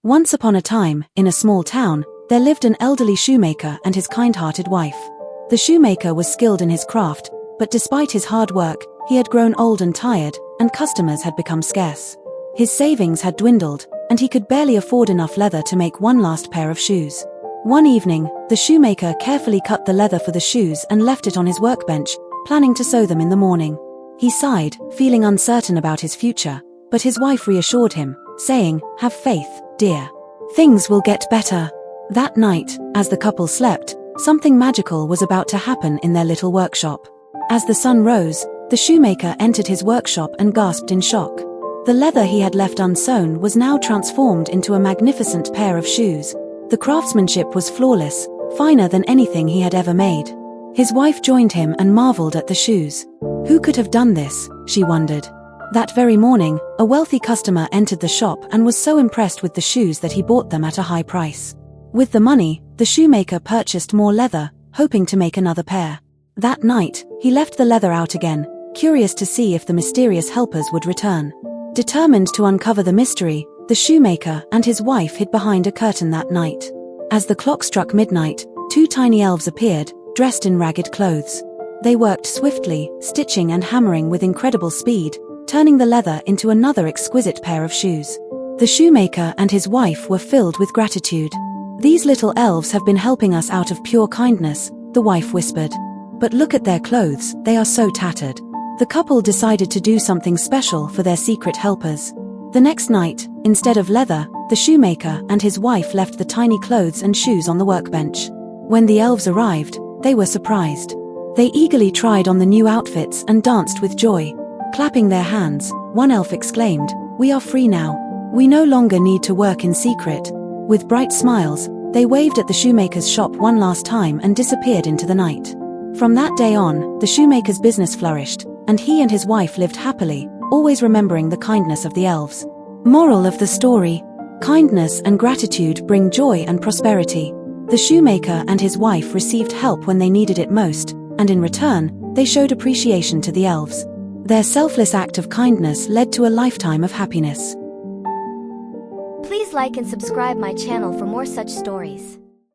Once upon a time, in a small town, there lived an elderly shoemaker and his kind-hearted wife. The shoemaker was skilled in his craft, but despite his hard work, he had grown old and tired, and customers had become scarce. His savings had dwindled, and he could barely afford enough leather to make one last pair of shoes. One evening, the shoemaker carefully cut the leather for the shoes and left it on his workbench, planning to sew them in the morning. He sighed, feeling uncertain about his future, but his wife reassured him, saying, "Have faith, dear. Things will get better." That night, as the couple slept, something magical was about to happen in their little workshop. As the sun rose, the shoemaker entered his workshop and gasped in shock. The leather he had left unsewn was now transformed into a magnificent pair of shoes. The craftsmanship was flawless, finer than anything he had ever made. His wife joined him and marveled at the shoes. Who could have done this, she wondered. That very morning, a wealthy customer entered the shop and was so impressed with the shoes that he bought them at a high price. With the money, the shoemaker purchased more leather, hoping to make another pair. That night, he left the leather out again, curious to see if the mysterious helpers would return. Determined to uncover the mystery, the shoemaker and his wife hid behind a curtain that night. As the clock struck midnight, two tiny elves appeared, dressed in ragged clothes. They worked swiftly, stitching and hammering with incredible speed, turning the leather into another exquisite pair of shoes. The shoemaker and his wife were filled with gratitude. "These little elves have been helping us out of pure kindness," the wife whispered. "But look at their clothes, they are so tattered." The couple decided to do something special for their secret helpers. The next night, instead of leather, the shoemaker and his wife left the tiny clothes and shoes on the workbench. When the elves arrived, they were surprised. They eagerly tried on the new outfits and danced with joy. Clapping their hands, one elf exclaimed, "We are free now. We no longer need to work in secret." With bright smiles, they waved at the shoemaker's shop one last time and disappeared into the night. From that day on, the shoemaker's business flourished, and he and his wife lived happily, always remembering the kindness of the elves. Moral of the story: kindness and gratitude bring joy and prosperity. The shoemaker and his wife received help when they needed it most, and in return, they showed appreciation to the elves. Their selfless act of kindness led to a lifetime of happiness. Please like and subscribe my channel for more such stories.